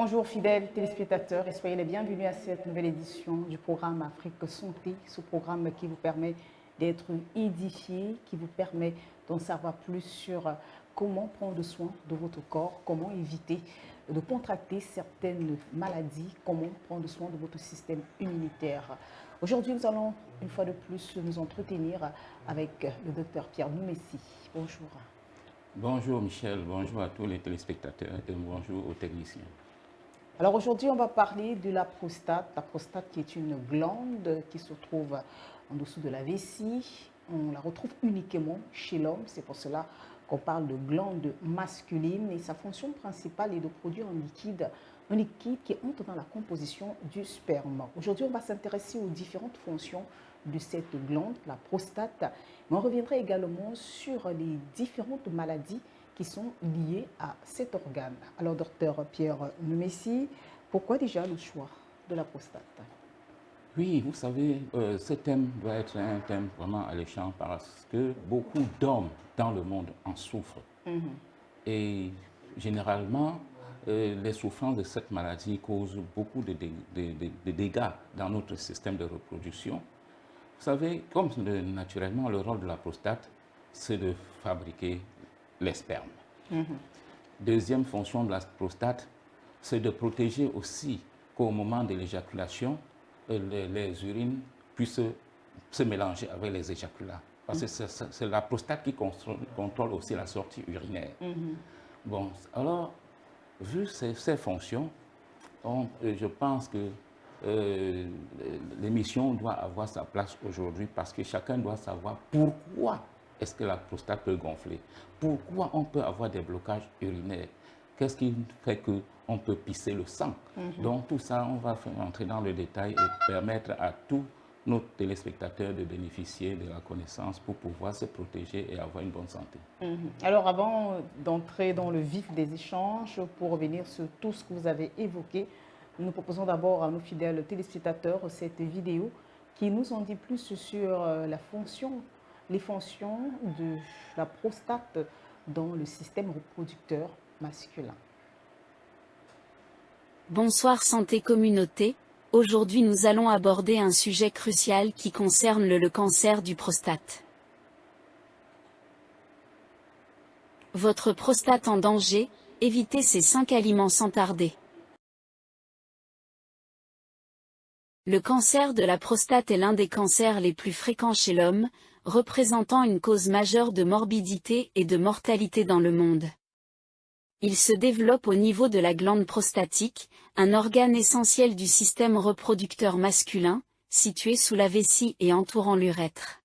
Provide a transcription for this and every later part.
Bonjour fidèles téléspectateurs et soyez les bienvenus à cette nouvelle édition du programme Afrique Santé, ce programme qui vous permet d'être édifié, qui vous permet d'en savoir plus sur comment prendre soin de votre corps, comment éviter de contracter certaines maladies, comment prendre soin de votre système immunitaire. Aujourd'hui, nous allons une fois de plus nous entretenir avec le docteur Pierre Noumessi. Bonjour. Bonjour Michel, bonjour à tous les téléspectateurs et bonjour aux techniciens. Alors aujourd'hui, on va parler de la prostate qui est une glande qui se trouve en dessous de la vessie. On la retrouve uniquement chez l'homme, c'est pour cela qu'on parle de glande masculine et sa fonction principale est de produire un liquide qui entre dans la composition du sperme. Aujourd'hui, on va s'intéresser aux différentes fonctions de cette glande, la prostate, mais on reviendra également sur les différentes maladies qui sont liées à cet organe. Alors, docteur Pierre Noumessi, pourquoi déjà le choix de la prostate? Oui, vous savez, ce thème doit être un thème vraiment alléchant parce que beaucoup d'hommes dans le monde en souffrent. Et généralement, les souffrances de cette maladie causent beaucoup de dégâts dans notre système de reproduction. Vous savez, comme naturellement, le rôle de la prostate, c'est de fabriquer les spermes. Deuxième fonction de la prostate, c'est de protéger aussi qu'au moment de l'éjaculation, les urines puissent se mélanger avec les éjaculats. Parce que c'est la prostate qui contrôle aussi la sortie urinaire. Bon, alors, vu ces fonctions, je pense que l'émission doit avoir sa place aujourd'hui parce que chacun doit savoir pourquoi est-ce que la prostate peut gonfler, pourquoi on peut avoir des blocages urinaires, qu'est-ce qui fait qu'on peut pisser le sang. Donc tout ça, on va entrer dans le détail et permettre à tous nos téléspectateurs de bénéficier de la connaissance pour pouvoir se protéger et avoir une bonne santé. Alors avant d'entrer dans le vif des échanges, pour revenir sur tout ce que vous avez évoqué, nous proposons d'abord à nos fidèles téléspectateurs cette vidéo qui nous en dit plus sur les fonctions de la prostate dans le système reproducteur masculin. Bonsoir santé communauté, aujourd'hui nous allons aborder un sujet crucial qui concerne le cancer du prostate. Votre prostate en danger, évitez ces 5 aliments sans tarder. Le cancer de la prostate est l'un des cancers les plus fréquents chez l'homme, représentant une cause majeure de morbidité et de mortalité dans le monde. Il se développe au niveau de la glande prostatique, un organe essentiel du système reproducteur masculin, situé sous la vessie et entourant l'urètre.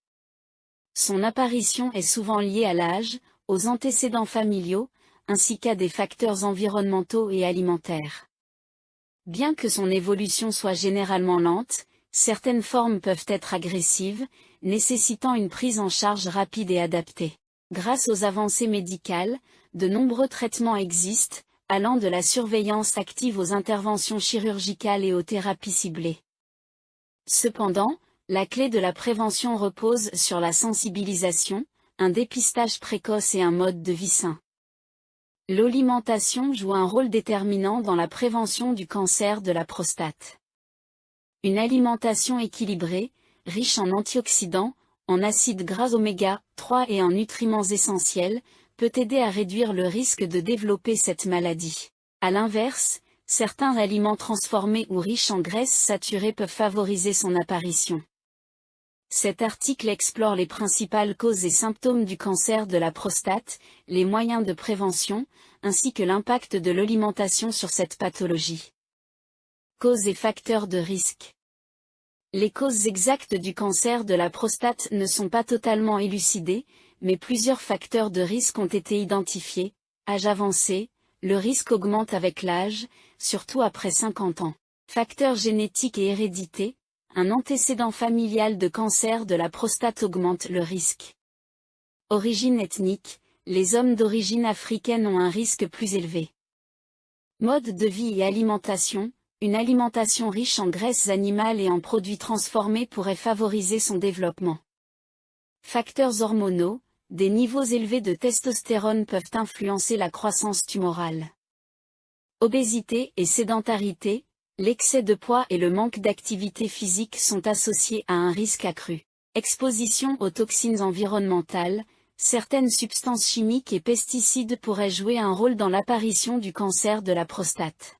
Son apparition est souvent liée à l'âge, aux antécédents familiaux, ainsi qu'à des facteurs environnementaux et alimentaires. Bien que son évolution soit généralement lente, certaines formes peuvent être agressives, nécessitant une prise en charge rapide et adaptée. Grâce aux avancées médicales, de nombreux traitements existent, allant de la surveillance active aux interventions chirurgicales et aux thérapies ciblées. Cependant, la clé de la prévention repose sur la sensibilisation, un dépistage précoce et un mode de vie sain. L'alimentation joue un rôle déterminant dans la prévention du cancer de la prostate. Une alimentation équilibrée, riche en antioxydants, en acides gras oméga 3 et en nutriments essentiels, peut aider à réduire le risque de développer cette maladie. A l'inverse, certains aliments transformés ou riches en graisses saturées peuvent favoriser son apparition. Cet article explore les principales causes et symptômes du cancer de la prostate, les moyens de prévention, ainsi que l'impact de l'alimentation sur cette pathologie. Causes et facteurs de risque. Les causes exactes du cancer de la prostate ne sont pas totalement élucidées, mais plusieurs facteurs de risque ont été identifiés. Âge avancé, le risque augmente avec l'âge, surtout après 50 ans. Facteurs génétiques et hérédité, un antécédent familial de cancer de la prostate augmente le risque. Origine ethnique, les hommes d'origine africaine ont un risque plus élevé. Mode de vie et alimentation, une alimentation riche en graisses animales et en produits transformés pourrait favoriser son développement. Facteurs hormonaux, des niveaux élevés de testostérone peuvent influencer la croissance tumorale. Obésité et sédentarité, l'excès de poids et le manque d'activité physique sont associés à un risque accru. Exposition aux toxines environnementales, certaines substances chimiques et pesticides pourraient jouer un rôle dans l'apparition du cancer de la prostate.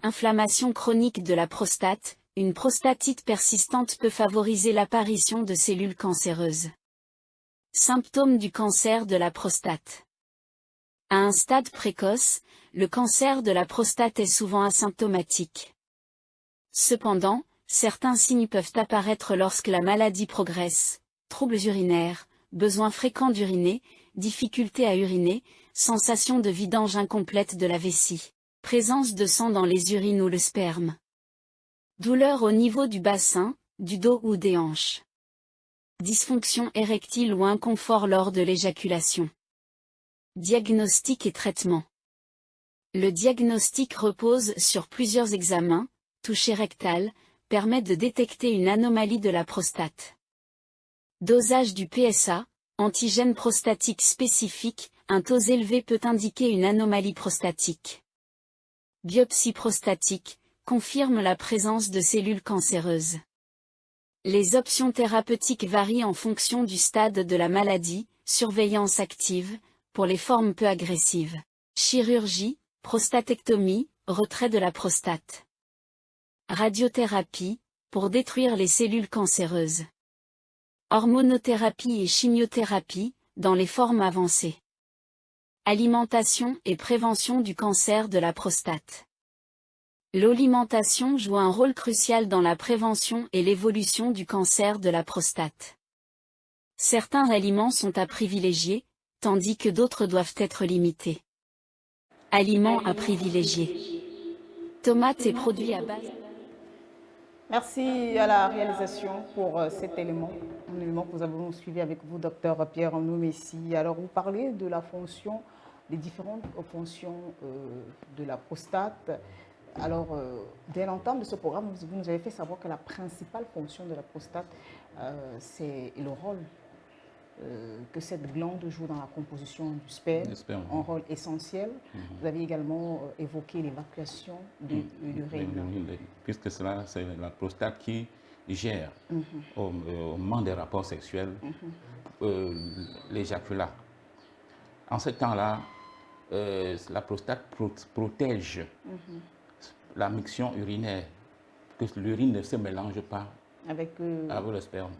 Inflammation chronique de la prostate, une prostatite persistante peut favoriser l'apparition de cellules cancéreuses. Symptômes du cancer de la prostate. À un stade précoce, le cancer de la prostate est souvent asymptomatique. Cependant, certains signes peuvent apparaître lorsque la maladie progresse: troubles urinaires, besoin fréquent d'uriner, difficulté à uriner, sensation de vidange incomplète de la vessie, présence de sang dans les urines ou le sperme. Douleur au niveau du bassin, du dos ou des hanches. Dysfonction érectile ou inconfort lors de l'éjaculation. Diagnostic et traitement. Le diagnostic repose sur plusieurs examens. Toucher rectal permet de détecter une anomalie de la prostate. Dosage du PSA, antigène prostatique spécifique, un taux élevé peut indiquer une anomalie prostatique. Biopsie prostatique confirme la présence de cellules cancéreuses. Les options thérapeutiques varient en fonction du stade de la maladie. Surveillance active, pour les formes peu agressives. Chirurgie, prostatectomie, retrait de la prostate. Radiothérapie, pour détruire les cellules cancéreuses. Hormonothérapie et chimiothérapie, dans les formes avancées. Alimentation et prévention du cancer de la prostate. L'alimentation joue un rôle crucial dans la prévention et l'évolution du cancer de la prostate. Certains aliments sont à privilégier, tandis que d'autres doivent être limités. Aliments à privilégier. Tomates et produits à base. Merci à la réalisation pour cet élément, un élément que nous avons suivi avec vous, docteur Pierre-Arnaud Messi. Alors, vous parlez de la fonction, des différentes fonctions de la prostate. Alors, dès l'entame de ce programme, vous nous avez fait savoir que la principale fonction de la prostate, c'est le rôle que cette glande joue dans la composition du sperme, un rôle essentiel. Vous avez également évoqué l'évacuation de l'urine. Puisque cela, c'est la prostate qui gère au moment des rapports sexuels l'éjaculat. En ce temps-là, la prostate protège la miction urinaire, que l'urine ne se mélange pas avec le sperme.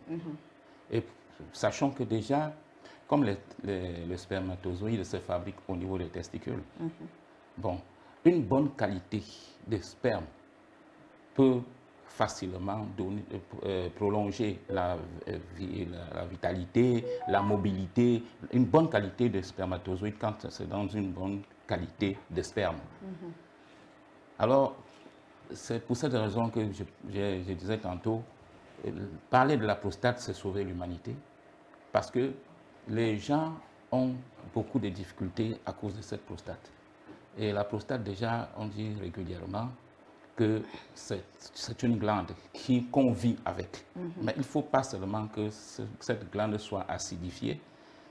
Et sachant que déjà, comme le spermatozoïde se fabrique au niveau des testicules, bon, une bonne qualité de sperme peut facilement prolonger la vitalité, la mobilité, une bonne qualité de spermatozoïde quand c'est dans une bonne qualité de sperme. Alors, c'est pour cette raison que je disais tantôt, parler de la prostate, c'est sauver l'humanité, parce que les gens ont beaucoup de difficultés à cause de cette prostate. Et la prostate, déjà, on dit régulièrement que c'est une glande qu'on vit avec. Mais il ne faut pas seulement que cette glande soit acidifiée.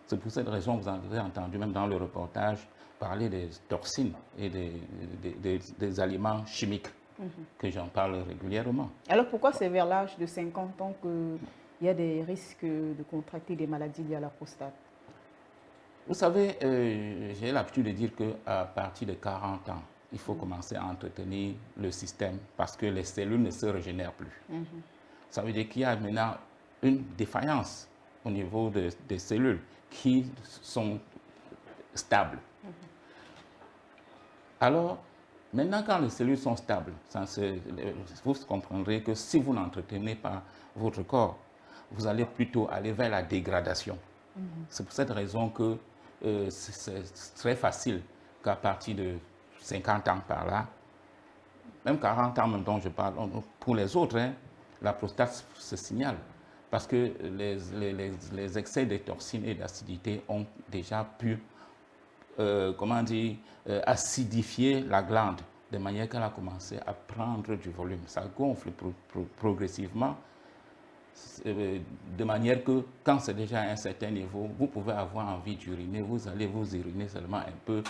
C'est pour cette raison que vous avez entendu, même dans le reportage, parler des toxines et des aliments chimiques, que j'en parle régulièrement. Alors pourquoi c'est vers l'âge de 50 ans qu'il y a des risques de contracter des maladies liées à la prostate? Vous savez, j'ai l'habitude de dire qu'à partir de 40 ans, il faut commencer à entretenir le système parce que les cellules ne se régénèrent plus. Ça veut dire qu'il y a maintenant une défaillance au niveau des cellules qui sont stables. Alors, maintenant, quand les cellules sont stables, vous comprendrez que si vous n'entretenez pas votre corps, vous allez plutôt aller vers la dégradation. C'est pour cette raison que c'est très facile qu'à partir de 50 ans par là, même 40 ans même dont je parle, pour les autres, la prostate se signale. Parce que les excès de toxines et d'acidité ont déjà pu acidifier la glande, de manière qu'elle a commencé à prendre du volume. Ça gonfle progressivement, de manière que quand c'est déjà à un certain niveau, vous pouvez avoir envie d'uriner, vous allez vous uriner seulement un peu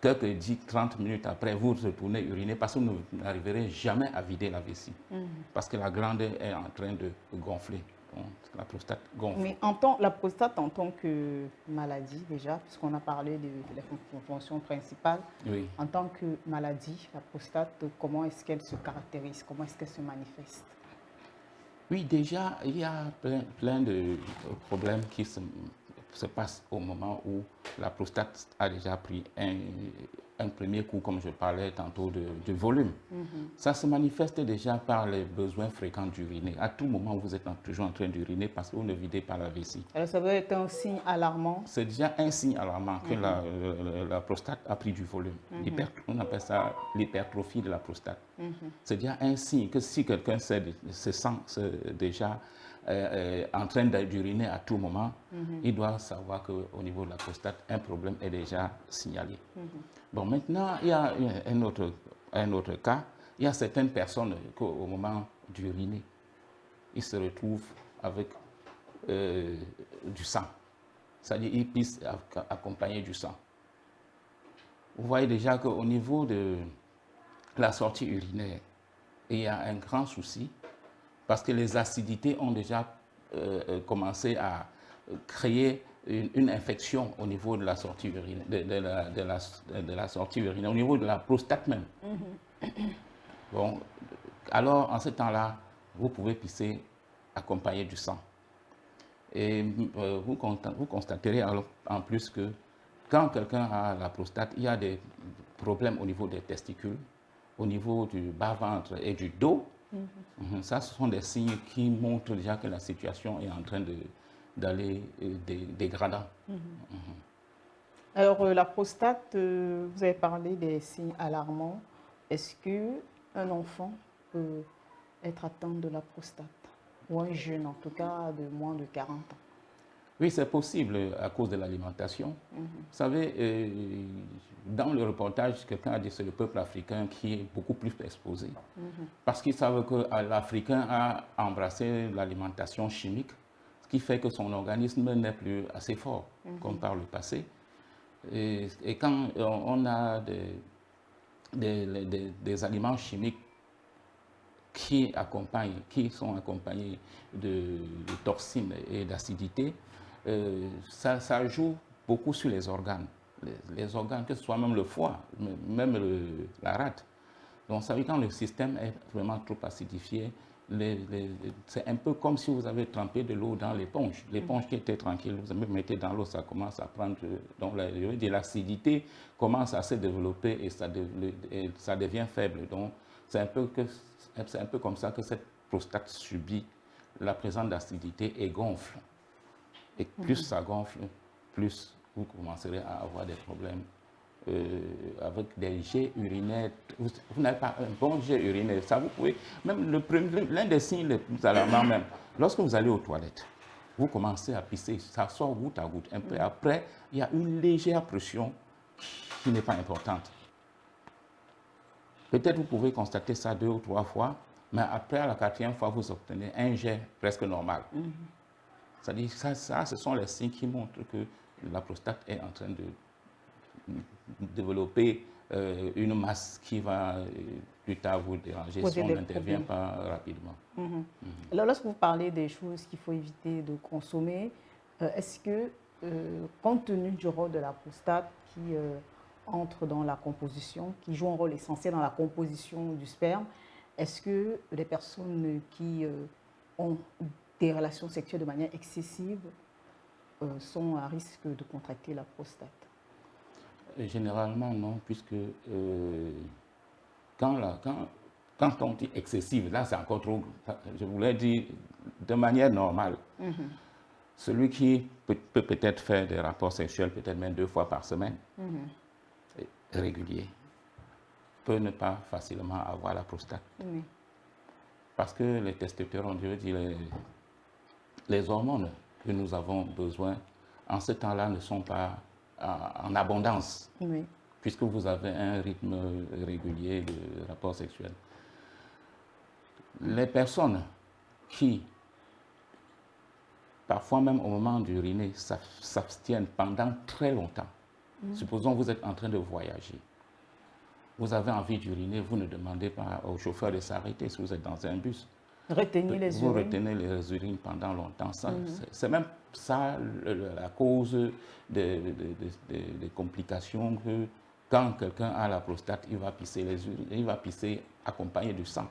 quelques 10-30 minutes après, vous retournez uriner parce que vous n'arriverez jamais à vider la vessie. Parce que la glande est en train de gonfler. Donc, la prostate gonfle. Mais la prostate en tant que maladie, déjà, puisqu'on a parlé de la fonction principale, Oui. en tant que maladie, la prostate, comment est-ce qu'elle se caractérise? Comment est-ce qu'elle se manifeste? Oui, déjà, il y a plein de problèmes qui se passent au moment où la prostate a déjà pris un premier coup, comme je parlais tantôt, de volume. Ça se manifeste déjà par les besoins fréquents d'uriner. À tout moment, vous êtes toujours en train d'uriner parce que vous ne videz pas la vessie. Alors, ça veut être un signe alarmant? C'est déjà un signe alarmant que la prostate a pris du volume. On appelle ça l'hypertrophie de la prostate. C'est déjà un signe que si quelqu'un se sent déjà en train d'uriner à tout moment, il doit savoir qu'au niveau de la prostate, un problème est déjà signalé. Bon, maintenant, il y a un autre cas. Il y a certaines personnes qu'au moment d'uriner, ils se retrouvent avec du sang. C'est-à-dire qu'ils puissent accompagner du sang. Vous voyez déjà qu'au niveau de la sortie urinaire, il y a un grand souci parce que les acidités ont déjà commencé à créer une infection au niveau de la sortie urinaire, de la sortie urinaire, au niveau de la prostate même. Bon, alors en ce temps-là, vous pouvez pisser accompagné du sang. Et vous constaterez en plus que quand quelqu'un a la prostate, il y a des problèmes au niveau des testicules, au niveau du bas-ventre et du dos. Ça, ce sont des signes qui montrent déjà que la situation est en train d'aller dégradant. Alors, la prostate, vous avez parlé des signes alarmants. Est-ce qu'un enfant peut être atteint de la prostate? Ou un jeune, en tout cas, de moins de 40 ans? Oui, c'est possible à cause de l'alimentation. Vous savez, dans le reportage, quelqu'un a dit que c'est le peuple africain qui est beaucoup plus exposé. Parce qu'ils savent que l'Africain a embrassé l'alimentation chimique, ce qui fait que son organisme n'est plus assez fort, comme par le passé. Et quand on a des aliments chimiques qui sont accompagnés de toxines et d'acidité, ça joue beaucoup sur les organes. Les organes, que ce soit même le foie, même la rate. Donc, ça veut dire quand le système est vraiment trop acidifié, c'est un peu comme si vous avez trempé de l'eau dans l'éponge. L'éponge qui était tranquille, vous mettez dans l'eau, ça commence à prendre. Donc, l'acidité commence à se développer et ça devient faible. Donc, c'est un peu comme ça que cette prostate subit la présence d'acidité et gonfle. Et plus ça gonfle, plus vous commencerez à avoir des problèmes avec des jets urinaires. Vous n'avez pas un bon jet urinaire. Ça, vous pouvez, même l'un des signes les plus alarmants même, lorsque vous allez aux toilettes, vous commencez à pisser, ça sort goutte à goutte. Un peu après, il y a une légère pression qui n'est pas importante. Peut-être vous pouvez constater ça 2 ou 3 fois, mais après, à la 4e fois, vous obtenez un jet presque normal. C'est-à-dire ça, ce sont les signes qui montrent que la prostate est en train de développer une masse qui va plus tard vous déranger si on n'intervient pas rapidement. Alors, lorsque vous parlez des choses qu'il faut éviter de consommer, est-ce que, compte tenu du rôle de la prostate qui entre dans la composition, qui joue un rôle essentiel dans la composition du sperme, est-ce que les personnes qui ont des relations sexuelles de manière excessive sont à risque de contracter la prostate? Généralement, non, puisque quand on dit excessive, là c'est encore trop, je voulais dire de manière normale. Celui qui peut peut-être faire des rapports sexuels peut-être même 2 fois par semaine, réguliers, peut ne pas facilement avoir la prostate. Parce que les testostérone, je veux dire, les hormones que nous avons besoin, en ce temps-là, ne sont pas en abondance, puisque vous avez un rythme régulier de rapport sexuel. Les personnes qui, parfois même au moment d'uriner, s'abstiennent pendant très longtemps, Supposons que vous êtes en train de voyager. Vous avez envie d'uriner, vous ne demandez pas au chauffeur de s'arrêter si vous êtes dans un bus. Retenir les Vous urines. retenez les urines pendant longtemps. C'est même ça la cause des complications que quand quelqu'un a la prostate, il va pisser les urines, il va pisser accompagné du sang.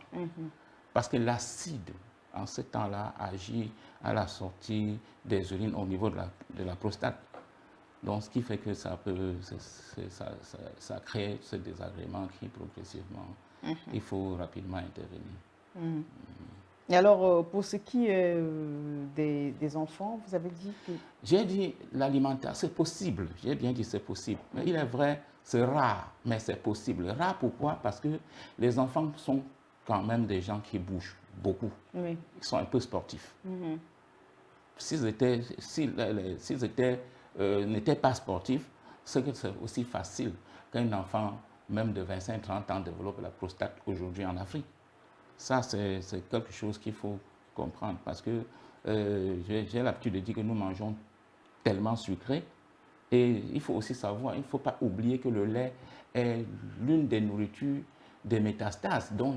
Parce que l'acide, en ce temps-là, agit à la sortie des urines au niveau de la prostate. Donc, ce qui fait que ça crée ce désagrément qui, progressivement, il faut rapidement intervenir. Et alors, pour ce qui est des enfants, vous avez dit que... J'ai dit l'alimentaire, c'est possible. J'ai bien dit c'est possible. Mais il est vrai, c'est rare, mais c'est possible. Rare pourquoi? Parce que les enfants sont quand même des gens qui bougent beaucoup. Oui. Ils sont un peu sportifs. S'ils n'étaient pas sportifs, c'est aussi facile qu'un enfant, même de 25-30 ans, développe la prostate aujourd'hui en Afrique. Ça, c'est quelque chose qu'il faut comprendre parce que j'ai l'habitude de dire que nous mangeons tellement sucré et il faut aussi savoir, il ne faut pas oublier que le lait est l'une des nourritures des métastases. Donc,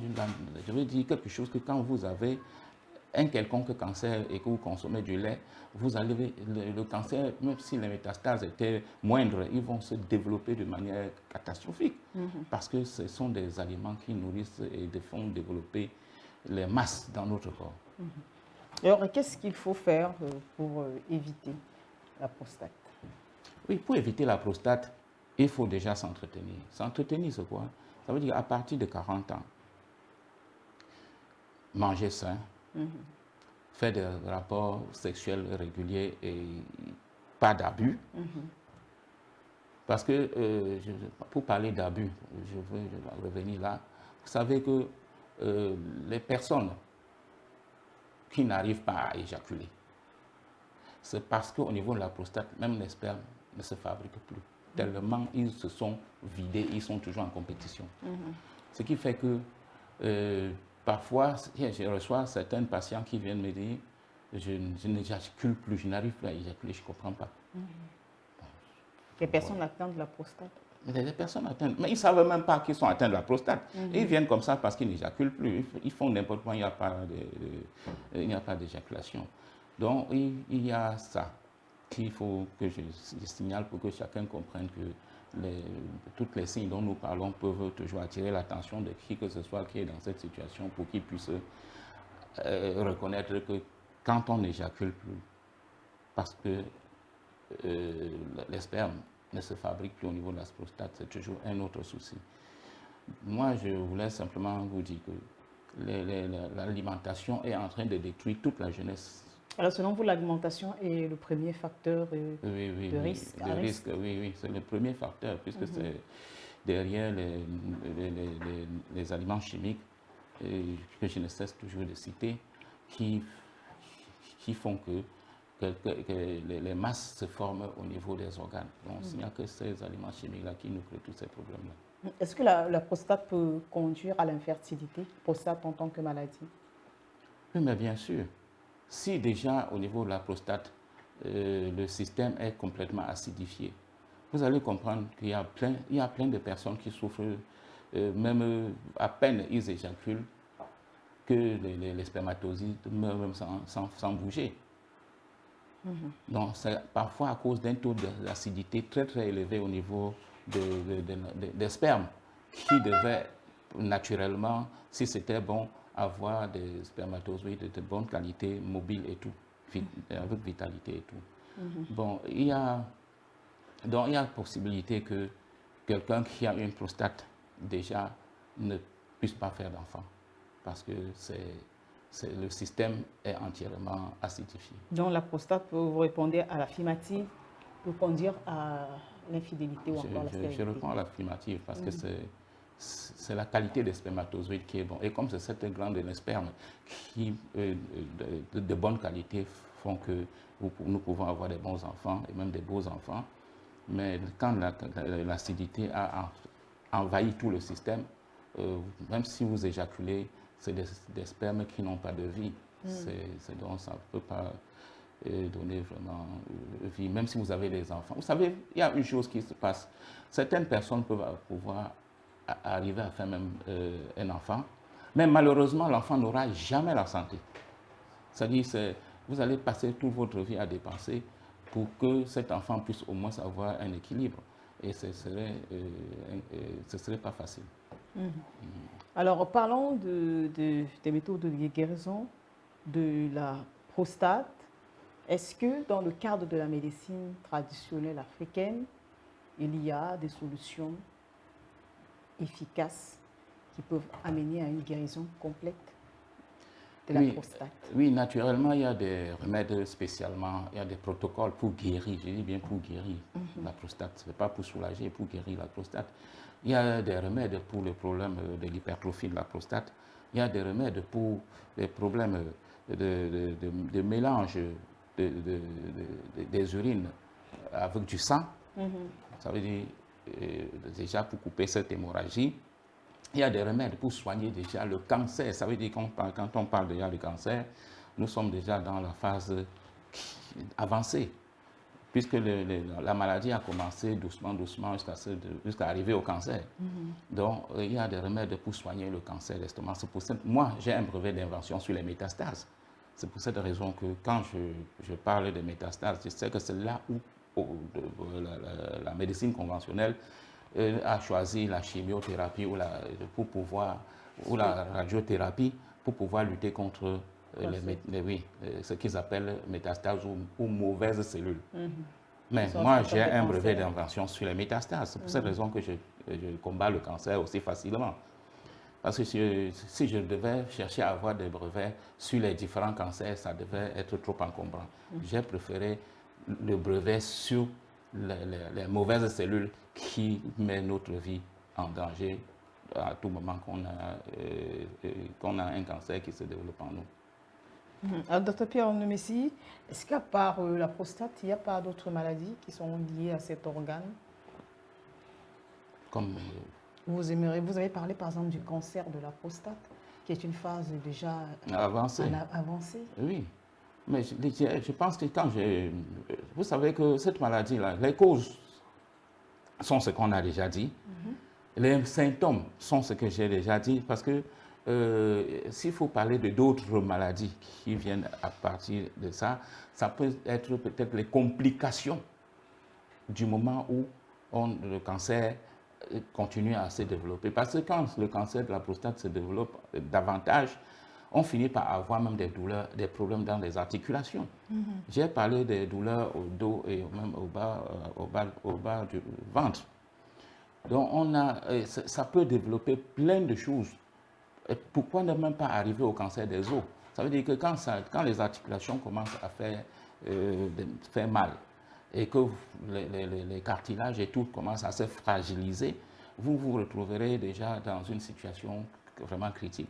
je veux dire quelque chose que quand vous avez un quelconque cancer et que vous consommez du lait, vous allez, le cancer, même si les métastases étaient moindres, ils vont se développer de manière catastrophique parce que ce sont des aliments qui nourrissent et font développer les masses dans notre corps. Alors, qu'est-ce qu'il faut faire pour éviter la prostate? Oui, pour éviter la prostate, il faut déjà s'entretenir. S'entretenir, c'est quoi? Ça veut dire à partir de 40 ans, manger sain, faire des rapports sexuels réguliers et pas d'abus. Parce que, pour parler d'abus, je veux revenir là, vous savez que les personnes qui n'arrivent pas à éjaculer, c'est parce qu'au niveau de la prostate, même les spermes ne se fabriquent plus. Tellement ils se sont vidés, ils sont toujours en compétition. Ce qui fait que parfois, je reçois certains patients qui viennent me dire je n'éjacule plus, je n'arrive plus à éjaculer, je ne comprends pas. Les personnes atteintes de la prostate. Les personnes atteintes, mais ils ne savent même pas qu'ils sont atteints de la prostate. Ils viennent comme ça parce qu'ils n'éjaculent plus. Ils font n'importe quoi, il n'y a pas d'éjaculation. Donc, il y a ça qu'il faut que je signale pour que chacun comprenne que toutes les signes dont nous parlons peuvent toujours attirer l'attention de qui que ce soit qui est dans cette situation pour qu'il puisse reconnaître que quand on n'éjacule plus, parce que les spermes ne se fabriquent plus au niveau de la prostate, c'est toujours un autre souci. Moi, je voulais simplement vous dire que l'alimentation est en train de détruire toute la jeunesse. Alors, selon vous, l'alimentation est le premier facteur de risque? De risque, oui, c'est le premier facteur, puisque c'est derrière les aliments chimiques que je ne cesse toujours de citer, qui font que les masses se forment au niveau des organes. Donc, il n'y a que ces aliments chimiques-là qui nous créent tous ces problèmes-là. Est-ce que la prostate peut conduire à l'infertilité, prostate en tant que maladie? Oui, mais bien sûr. Si déjà au niveau de la prostate, le système est complètement acidifié, vous allez comprendre qu'il y a plein de personnes qui souffrent, même à peine ils éjaculent, que les spermatozoïdes meurent même sans bouger. Donc, c'est parfois à cause d'un taux d'acidité très très élevé au niveau des spermes qui devaient naturellement, si c'était bon, avoir des spermatozoïdes de bonne qualité, mobiles et tout, avec vitalité et tout. Bon, il y a possibilité que quelqu'un qui a une prostate déjà ne puisse pas faire d'enfant parce que le système est entièrement acidifié. Donc la prostate, vous répondez à l'affirmative, peut conduire à l'infidélité ou encore la stérilité? Je réponds à l'affirmative parce que c'est la qualité des spermatozoïdes qui est bonne. Et comme c'est cette glande de sperme qui, de bonne qualité, font que nous pouvons avoir des bons enfants et même des beaux enfants, mais quand l'acidité a envahi tout le système, même si vous éjaculez, c'est des spermes qui n'ont pas de vie. Donc ça ne peut pas donner vraiment vie, même si vous avez des enfants. Vous savez, il y a une chose qui se passe. Certaines personnes peuvent pouvoir arriver à faire même un enfant, mais malheureusement, l'enfant n'aura jamais la santé. C'est-à-dire, vous allez passer toute votre vie à dépenser pour que cet enfant puisse au moins avoir un équilibre. Et ce serait pas facile. Alors, parlons des méthodes de guérison de la prostate. Est-ce que dans le cadre de la médecine traditionnelle africaine, il y a des solutions efficaces qui peuvent amener à une guérison complète de la prostate? Oui, naturellement, il y a des remèdes spécialement, il y a des protocoles pour guérir, je dis bien pour guérir la prostate. Ce n'est pas pour soulager, pour guérir la prostate. Il y a des remèdes pour le problème de l'hypertrophie de la prostate. Il y a des remèdes pour les problèmes de mélange des urines avec du sang. Ça veut dire déjà pour couper cette hémorragie. Il y a des remèdes pour soigner déjà le cancer. Ça veut dire quand on parle déjà de cancer, nous sommes déjà dans la phase avancée, puisque la maladie a commencé doucement jusqu'à arriver au cancer. Donc, il y a des remèdes pour soigner le cancer d'estomac. Moi, j'ai un brevet d'invention sur les métastases. C'est pour cette raison que quand je parle de métastases, je sais que c'est là où la médecine conventionnelle a choisi la chimiothérapie ou la radiothérapie pour pouvoir lutter contre ce qu'ils appellent métastases ou mauvaises cellules. Mais moi, j'ai un brevet d'invention sur les métastases. C'est pour cette raison que je combats le cancer aussi facilement. Parce que si je devais chercher à avoir des brevets sur les différents cancers, ça devait être trop encombrant. J'ai préféré le brevet sur les mauvaises cellules qui mettent notre vie en danger à tout moment qu'on a un cancer qui se développe en nous. Alors, Dr Pierre Ndomessi, est-ce qu'à part la prostate, il n'y a pas d'autres maladies qui sont liées à cet organe? Comme vous avez parlé par exemple du cancer de la prostate, qui est une phase déjà avancée. Oui, mais je pense que vous savez que cette maladie-là, les causes sont ce qu'on a déjà dit. Les symptômes sont ce que j'ai déjà dit, parce que s'il faut parler de d'autres maladies qui viennent à partir de ça, ça peut être peut-être les complications du moment où le cancer continue à se développer. Parce que quand le cancer de la prostate se développe davantage, on finit par avoir même des douleurs, des problèmes dans les articulations. J'ai parlé des douleurs au dos et même au bas du ventre. Donc ça peut développer plein de choses. Et pourquoi ne même pas arriver au cancer des os? Ça veut dire que quand les articulations commencent à faire mal et que les cartilages et tout commencent à se fragiliser, vous vous retrouverez déjà dans une situation vraiment critique.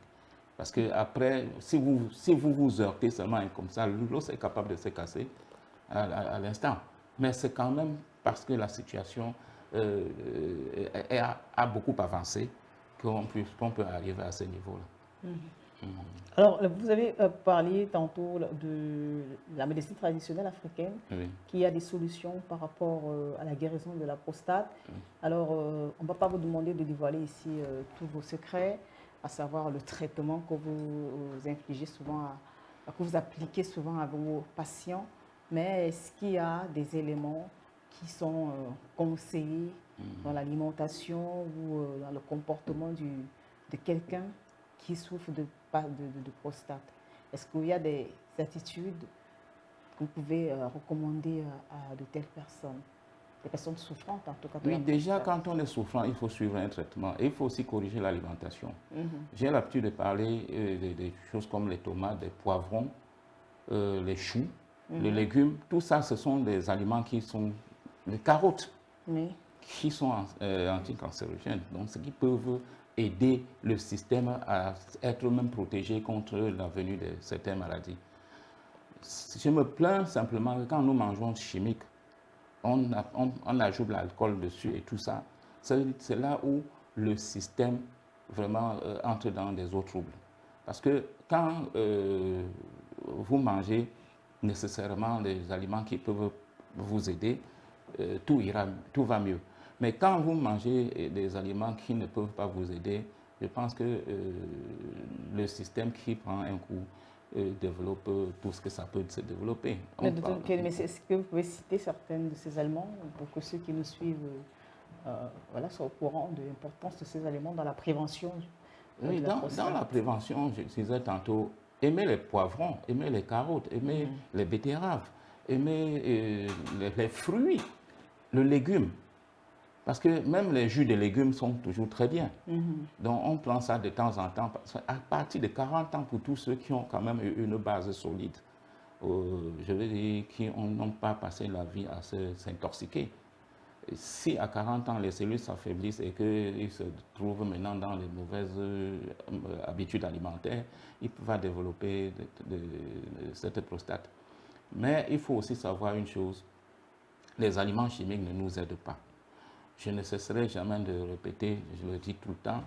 Parce que après, si vous vous heurtez seulement comme ça, l'os est capable de se casser à l'instant. Mais c'est quand même parce que la situation a beaucoup avancé qu'on peut arriver à ce niveau-là. Alors, vous avez parlé tantôt de la médecine traditionnelle africaine, qui a des solutions par rapport à la guérison de la prostate. Alors, on ne va pas vous demander de dévoiler ici tous vos secrets, à savoir le traitement que vous infligez souvent, que vous appliquez souvent à vos patients. Mais est-ce qu'il y a des éléments qui sont conseillés dans l'alimentation ou dans le comportement de quelqu'un qui souffre de prostate? Est-ce qu'il y a des attitudes que vous pouvez recommander à de telles personnes, des personnes souffrantes en tout cas? Oui, déjà quand on est souffrant, il faut suivre un traitement et il faut aussi corriger l'alimentation. J'ai l'habitude de parler des choses comme les tomates, les poivrons, les choux, les légumes. Tout ça, ce sont des aliments qui sont, les carottes, qui sont anticancérogènes, donc ce qui peuvent aider le système à être même protégé contre la venue de certaines maladies. Je me plains simplement que quand nous mangeons chimique, on ajoute de l'alcool dessus et tout ça. C'est là où le système vraiment entre dans des eaux troubles. Parce que quand vous mangez nécessairement des aliments qui peuvent vous aider, tout va mieux. Mais quand vous mangez des aliments qui ne peuvent pas vous aider, je pense que le système qui prend un coup développe tout ce que ça peut se développer. Mais est-ce que vous pouvez citer certains de ces aliments pour que ceux qui nous suivent voilà, soient au courant de l'importance de ces aliments dans la prévention oui, de la prostate? dans la prévention, je disais tantôt, aimer les poivrons, aimer les carottes, aimer les betteraves, aimer les fruits, le légume. Parce que même les jus de légumes sont toujours très bien. Donc on prend ça de temps en temps, à partir de 40 ans pour tous ceux qui ont quand même une base solide. Je veux dire, qui n'ont pas passé la vie à s'intoxiquer. Si à 40 ans les cellules s'affaiblissent et qu'ils se trouvent maintenant dans les mauvaises habitudes alimentaires, il va développer cette prostate. Mais il faut aussi savoir une chose, les aliments chimiques ne nous aident pas. Je ne cesserai jamais de répéter, je le dis tout le temps,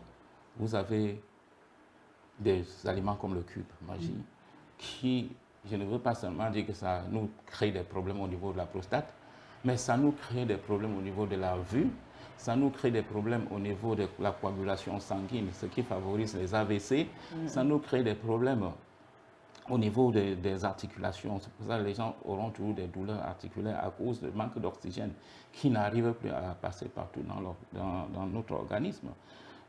vous avez des aliments comme le cube magie qui, je ne veux pas seulement dire que ça nous crée des problèmes au niveau de la prostate, mais ça nous crée des problèmes au niveau de la vue, ça nous crée des problèmes au niveau de la coagulation sanguine, ce qui favorise les AVC, ça nous crée des problèmes au niveau des articulations. C'est pour ça que les gens auront toujours des douleurs articulaires à cause du manque d'oxygène qui n'arrive plus à passer partout dans notre organisme.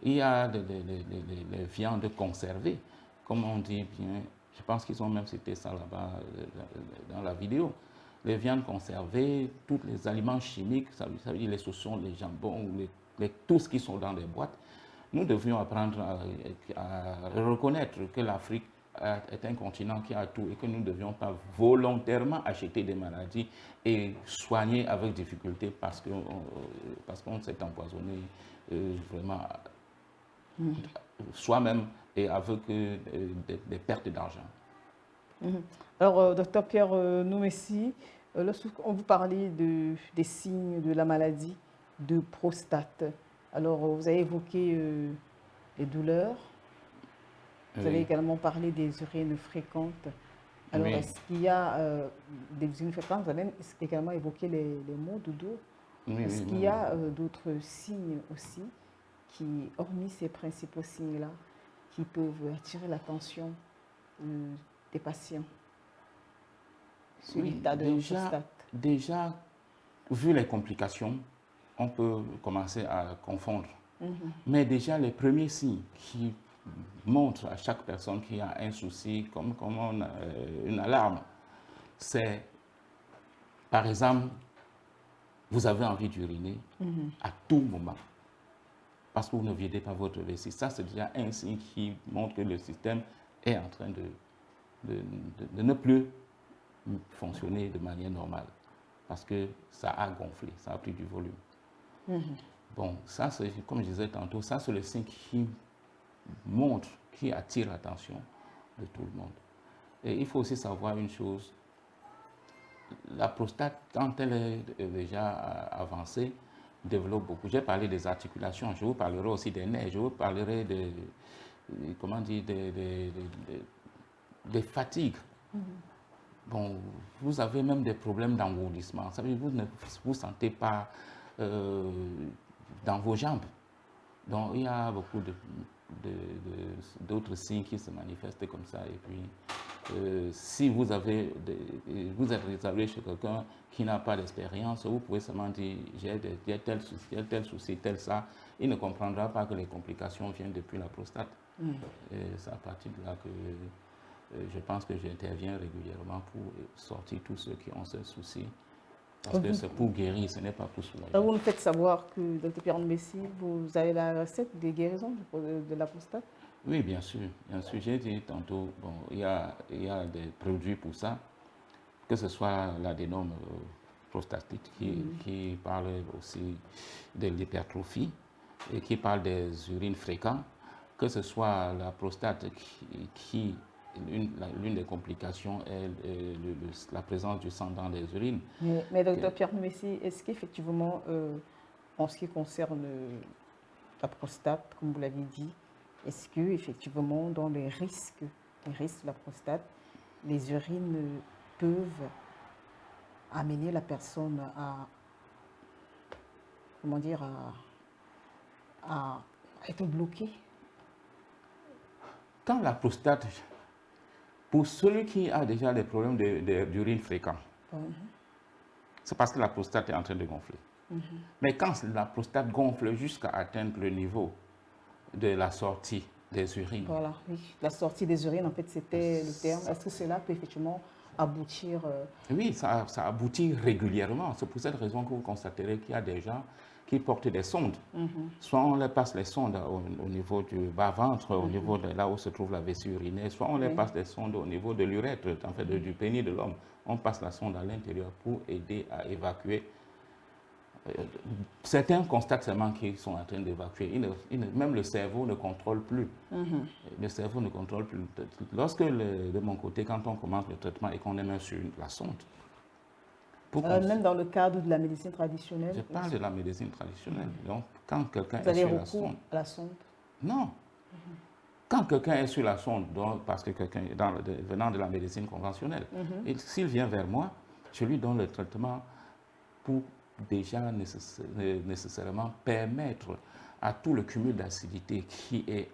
Il y a les viandes conservées, comme on dit bien, je pense qu'ils ont même cité ça là-bas dans la vidéo. Les viandes conservées, tous les aliments chimiques, ça veut dire les saucissons, les jambons, tout ce qui sont dans les boîtes. Nous devions apprendre à reconnaître que l'Afrique est un continent qui a tout et que nous ne devions pas volontairement acheter des maladies et soigner avec difficulté parce qu'on s'est empoisonné vraiment soi-même et avec des pertes d'argent. Alors, docteur Pierre Noumessi, lorsqu'on vous parlait des signes de la maladie de prostate, alors vous avez évoqué les douleurs, vous avez également parlé des urines fréquentes. Alors, est-ce qu'il y a des urines fréquentes? Vous avez également évoqué les maux de dos. Est-ce qu'il y a d'autres signes aussi qui, hormis ces principaux signes-là, qui peuvent attirer l'attention des patients sur l'état de la prostate? Déjà, vu les complications, on peut commencer à confondre. Mais déjà, les premiers signes qui montrent à chaque personne qu'il y a un souci, comme une alarme, c'est, par exemple, vous avez envie d'uriner à tout moment parce que vous ne videz pas votre vessie. Ça, c'est déjà un signe qui montre que le système est en train de ne plus fonctionner de manière normale parce que ça a gonflé, ça a pris du volume. Bon, ça, c'est, comme je disais tantôt, ça, c'est le signe qui montre, qui attire l'attention de tout le monde. Et il faut aussi savoir une chose, la prostate, quand elle est déjà avancée, développe beaucoup. J'ai parlé des articulations, je vous parlerai aussi des nerfs, je vous parlerai des fatigues. Bon, vous avez même des problèmes d'engourdissement. Vous ne vous sentez pas dans vos jambes. Donc, il y a beaucoup d'autres signes qui se manifestent comme ça. Et puis, si vous êtes réservé chez quelqu'un qui n'a pas d'expérience, vous pouvez seulement dire j'ai tel souci, tel ça. Il ne comprendra pas que les complications viennent depuis la prostate. Et c'est à partir de là que je pense que j'interviens régulièrement pour sortir tous ceux qui ont ce souci. Parce que c'est pour guérir, ce n'est pas pour soulager. Vous me faites savoir que, Dr Pierre Noumessi, vous avez la recette des guérisons de la prostate? Oui, bien sûr. Bien sûr. J'ai dit tantôt, bon, il y a des produits pour ça, que ce soit l'adénome prostatique qui parle aussi de l'hypertrophie et qui parle des urines fréquentes, que ce soit la prostate qui l'une des complications est la présence du sang dans les urines. Mais docteur Pierre Noumessi, est-ce qu'effectivement, en ce qui concerne la prostate, comme vous l'avez dit, est-ce qu'effectivement, dans les risques de la prostate, les urines peuvent amener la personne à, comment dire, à être bloquée? Quand la prostate, pour celui qui a déjà des problèmes d'urine fréquents, c'est parce que la prostate est en train de gonfler. Mais quand la prostate gonfle jusqu'à atteindre le niveau de la sortie des urines. Voilà, oui. La sortie des urines, en fait, c'était le terme. Est-ce que cela peut effectivement aboutir Oui, ça aboutit régulièrement. C'est pour cette raison que vous constaterez qu'il y a des gens qui portent des sondes. Soit on leur passe les sondes au niveau du bas-ventre, au niveau de là où se trouve la vessie urinaire, soit on leur passe des sondes au niveau de l'urètre, en fait, du pénis de l'homme. On passe la sonde à l'intérieur pour aider à évacuer. Certains constatent seulement qu'ils sont en train d'évacuer. Même le cerveau ne contrôle plus. Le cerveau ne contrôle plus. Lorsque, de mon côté, quand on commence le traitement et qu'on est même sur la sonde, même dans le cadre de la médecine traditionnelle? Je parle de la médecine traditionnelle. Donc, quand quelqu'un Vous est avez sur la recours sonde... à la sonde? Non. Quand quelqu'un est sur la sonde, donc, parce que quelqu'un est venant de la médecine conventionnelle, et s'il vient vers moi, je lui donne le traitement pour déjà nécessairement permettre à tout le cumul d'acidité qui est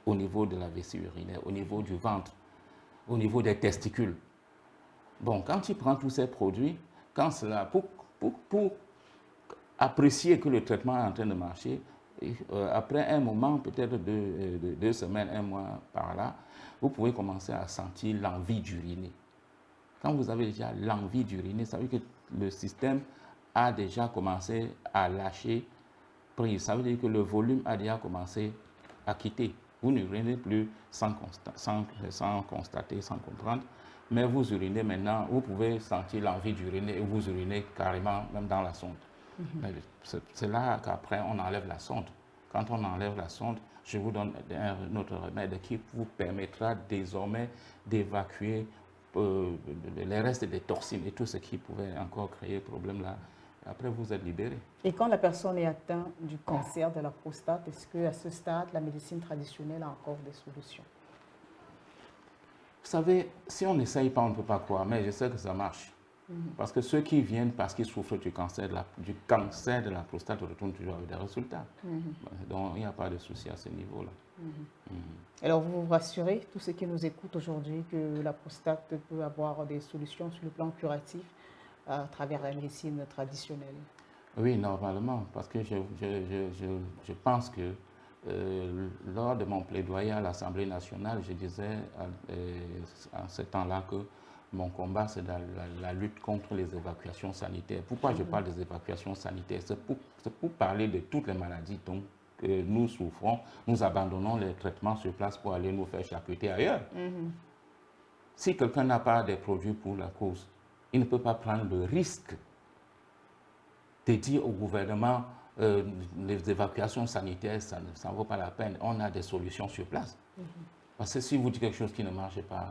au niveau de la vessie urinaire, au niveau du ventre, au niveau des testicules. Bon, quand tu prends tous ces produits, quand cela, pour apprécier que le traitement est en train de marcher, après un moment, peut-être 2 semaines, 1 mois par là, vous pouvez commencer à sentir l'envie d'uriner. Quand vous avez déjà l'envie d'uriner, ça veut dire que le système a déjà commencé à lâcher prise. Ça veut dire que le volume a déjà commencé à quitter. Vous n'urinez plus sans constater, sans comprendre, mais vous urinez maintenant, vous pouvez sentir l'envie d'uriner et vous urinez carrément même dans la sonde. C'est là qu'après on enlève la sonde. Quand on enlève la sonde, je vous donne un autre remède qui vous permettra désormais d'évacuer les restes des toxines et tout ce qui pouvait encore créer problème là. Après, vous êtes libéré. Et quand la personne est atteinte du cancer de la prostate, est-ce qu'à ce stade, la médecine traditionnelle a encore des solutions? Vous savez, si on n'essaye pas, on ne peut pas croire, mais je sais que ça marche. Parce que ceux qui viennent parce qu'ils souffrent du cancer de la prostate retournent toujours avec des résultats. Donc, il n'y a pas de souci à ce niveau-là. Alors, vous vous rassurez, tous ceux qui nous écoutent aujourd'hui, que la prostate peut avoir des solutions sur le plan curatif à travers la médecine traditionnelle? Oui, normalement, parce que je pense que lors de mon plaidoyer à l'Assemblée nationale, je disais en ce temps-là que mon combat, c'est la lutte contre les évacuations sanitaires. Pourquoi je parle des évacuations sanitaires? C'est pour parler de toutes les maladies dont nous souffrons. Nous abandonnons les traitements sur place pour aller nous faire charcuter ailleurs. Si quelqu'un n'a pas des produits pour la cause, il ne peut pas prendre le risque de dire au gouvernement les évacuations sanitaires, ça ne vaut pas la peine. On a des solutions sur place. Parce que si vous dites quelque chose qui ne marche pas,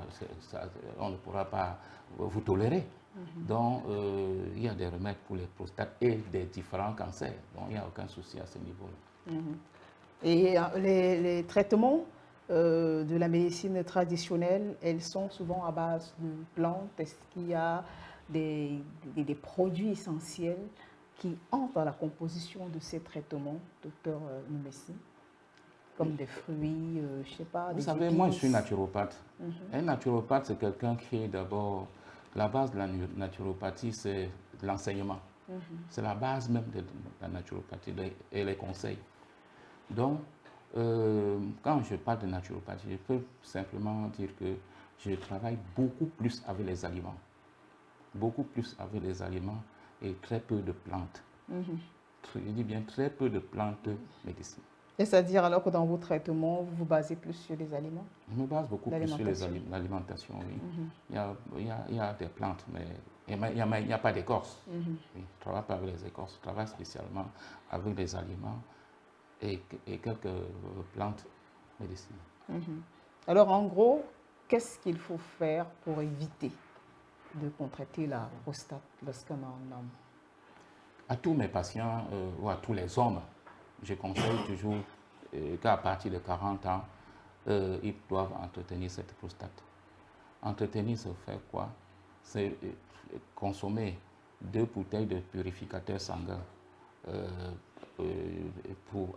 on ne pourra pas vous tolérer. Donc, il y a des remèdes pour les prostates et des différents cancers. Donc, il n'y a aucun souci à ce niveau-là. Et les traitements de la médecine traditionnelle, elles sont souvent à base de plantes. Est-ce qu'il y a des produits essentiels qui entrent dans la composition de ces traitements, docteur Noumessi, comme des fruits, je ne sais pas, Vous des savez, épices? moi je suis naturopathe. Un naturopathe, c'est quelqu'un qui est d'abord... La base de la naturopathie, c'est l'enseignement. C'est la base même de la naturopathie et les conseils. Donc, quand je parle de naturopathie, je peux simplement dire que je travaille beaucoup plus avec les aliments. Beaucoup plus avec les aliments et très peu de plantes. Je dis bien très peu de plantes médicinales. Et c'est-à-dire alors que dans vos traitements, vous vous basez plus sur les aliments? Je me base beaucoup plus sur l'alimentation, oui. Il y a des plantes, mais il n'y a pas d'écorce. Oui, je ne travaille pas avec les écorces, je travaille spécialement avec les aliments et quelques plantes médicinales. Alors en gros, qu'est-ce qu'il faut faire pour éviter de contracter la prostate lorsqu'on a un homme? À tous mes patients ou à tous les hommes, je conseille toujours qu'à partir de 40 ans, ils doivent entretenir cette prostate. Entretenir, ça fait quoi? c'est consommer 2 bouteilles de purificateur sanguin pour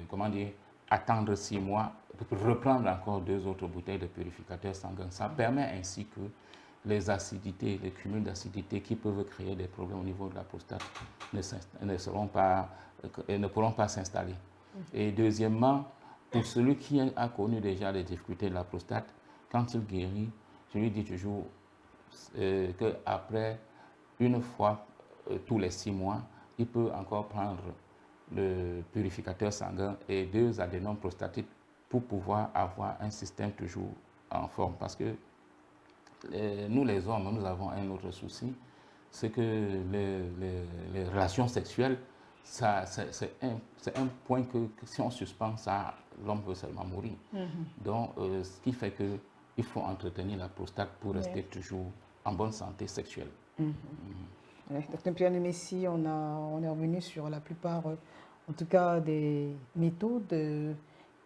comment dire, attendre 6 mois, pour reprendre encore 2 autres bouteilles de purificateur sanguin. Ça permet ainsi que les acidités, les cumuls d'acidité qui peuvent créer des problèmes au niveau de la prostate ne pourront pas s'installer. Et deuxièmement, pour celui qui a connu déjà les difficultés de la prostate, quand il guérit, je lui dis toujours qu'après, une fois tous les 6 mois, il peut encore prendre le purificateur sanguin et 2 adénomes prostatiques pour pouvoir avoir un système toujours en forme. Parce que nous, les hommes, nous avons un autre souci, c'est que les relations sexuelles, c'est un point que si on suspend ça, l'homme peut seulement mourir. Donc, ce qui fait qu'il faut entretenir la prostate pour rester toujours en bonne santé sexuelle. Dr Pierre Messi, on est revenu sur la plupart, en tout cas, des méthodes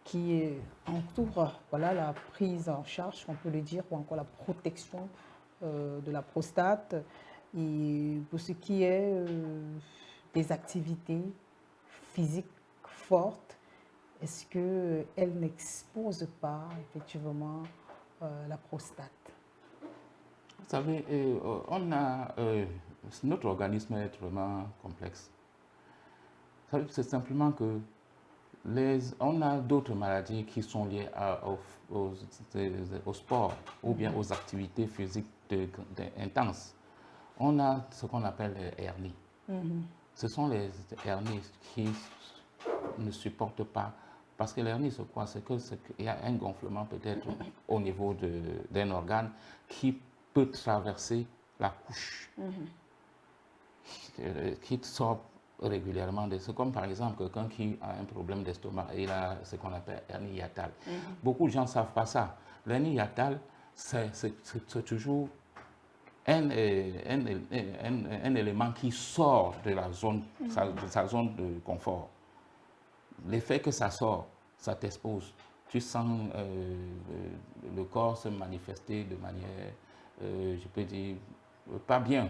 qui entourent voilà, la prise en charge, on peut le dire, ou encore la protection de la prostate. Et pour ce qui est des activités physiques fortes, est-ce qu'elles n'exposent pas effectivement la prostate? Vous savez, notre organisme est vraiment complexe. C'est simplement que on a d'autres maladies qui sont liées au sport ou bien aux activités physiques intenses. On a ce qu'on appelle les hernies. Ce sont les hernies qui ne supportent pas. Parce que l'hernie, c'est quoi? C'est qu'il y a un gonflement peut-être au niveau d'un organe qui peut traverser la couche, qui sort régulièrement. C'est comme par exemple quelqu'un qui a un problème d'estomac et il a ce qu'on appelle hernie hiatale. Beaucoup de gens ne savent pas ça. L'hernie hiatale, c'est toujours un élément qui sort de la zone, de sa zone de confort. L'effet que ça sort, ça t'expose. Tu sens le corps se manifester de manière, je peux dire, pas bien.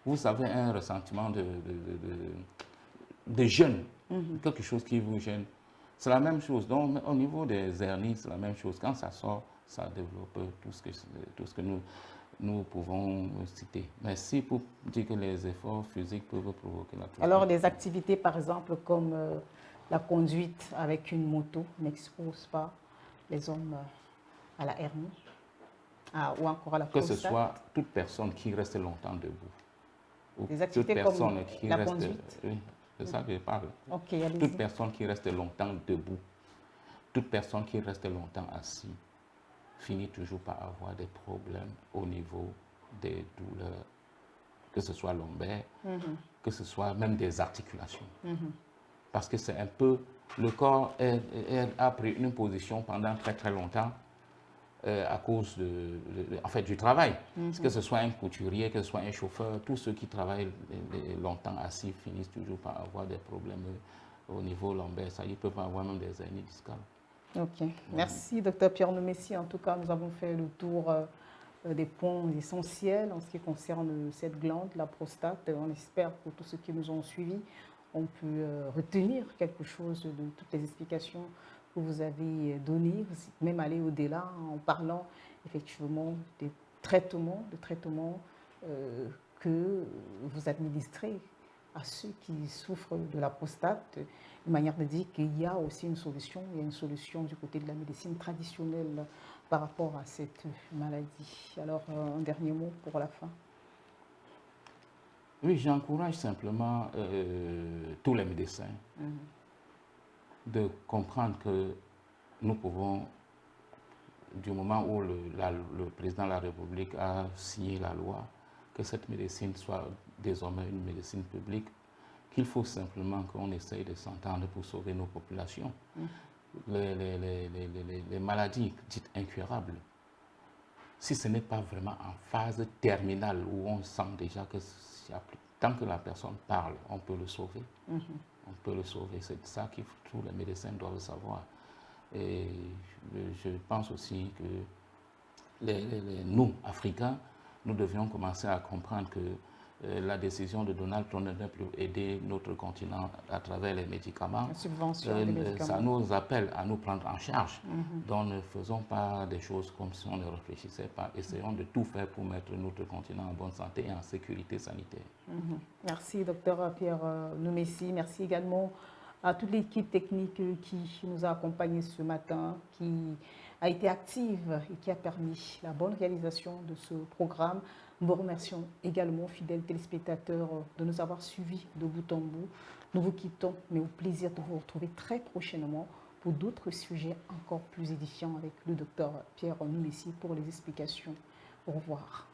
Vous avez un ressentiment de gêne, quelque chose qui vous gêne. C'est la même chose. Donc, au niveau des hernies, c'est la même chose. Quand ça sort, ça développe tout ce que nous pouvons citer. Mais si pour dire que les efforts physiques peuvent provoquer la prostate. Alors, des activités, par exemple, comme la conduite avec une moto n'exposent pas les hommes à la hernie ou encore à la prostate? Que ce soit toute personne qui reste longtemps debout. Ou des activités comme la conduite? Oui, c'est ça que je parle. Okay, toute personne qui reste longtemps debout, toute personne qui reste longtemps assis, finit toujours par avoir des problèmes au niveau des douleurs, que ce soit lombaire, que ce soit même des articulations. Parce que c'est un peu, le corps a pris une position pendant très très longtemps à cause en fait, du travail. Que ce soit un couturier, que ce soit un chauffeur, tous ceux qui travaillent longtemps assis finissent toujours par avoir des problèmes au niveau lombaire. Ça, ils peuvent avoir même des hernies discales. Ok, merci Dr Pierre Messi. En tout cas, nous avons fait le tour des points essentiels en ce qui concerne cette glande, la prostate. On espère que tous ceux qui nous ont suivis ont pu retenir quelque chose de toutes les explications que vous avez données, même aller au-delà en parlant effectivement des traitements, que vous administrez à ceux qui souffrent de la prostate, une manière de dire qu'il y a aussi une solution, il y a une solution du côté de la médecine traditionnelle par rapport à cette maladie. Alors, un dernier mot pour la fin. Oui, j'encourage simplement tous les médecins de comprendre que nous pouvons, du moment où le président de la République a signé la loi, que cette médecine soit désormais une médecine publique, qu'il faut simplement qu'on essaye de s'entendre pour sauver nos populations. Les maladies dites incurables, si ce n'est pas vraiment en phase terminale où on sent déjà que tant que la personne parle, on peut le sauver. On peut le sauver. C'est ça que tous les médecins doivent savoir. Et je pense aussi que nous, Africains, nous devions commencer à comprendre que la décision de Donald Trump ne peut plus aider notre continent à travers les médicaments. La subvention des médicaments. Ça nous appelle à nous prendre en charge. Donc ne faisons pas des choses comme si on ne réfléchissait pas. Essayons de tout faire pour mettre notre continent en bonne santé et en sécurité sanitaire. Merci, docteur Pierre Noumessi. Merci également à toute l'équipe technique qui nous a accompagnés ce matin, qui a été active et qui a permis la bonne réalisation de ce programme. Nous vous remercions également, fidèles téléspectateurs, de nous avoir suivis de bout en bout. Nous vous quittons, mais au plaisir de vous retrouver très prochainement pour d'autres sujets encore plus édifiants avec le docteur Pierre Noumessi pour les explications. Au revoir.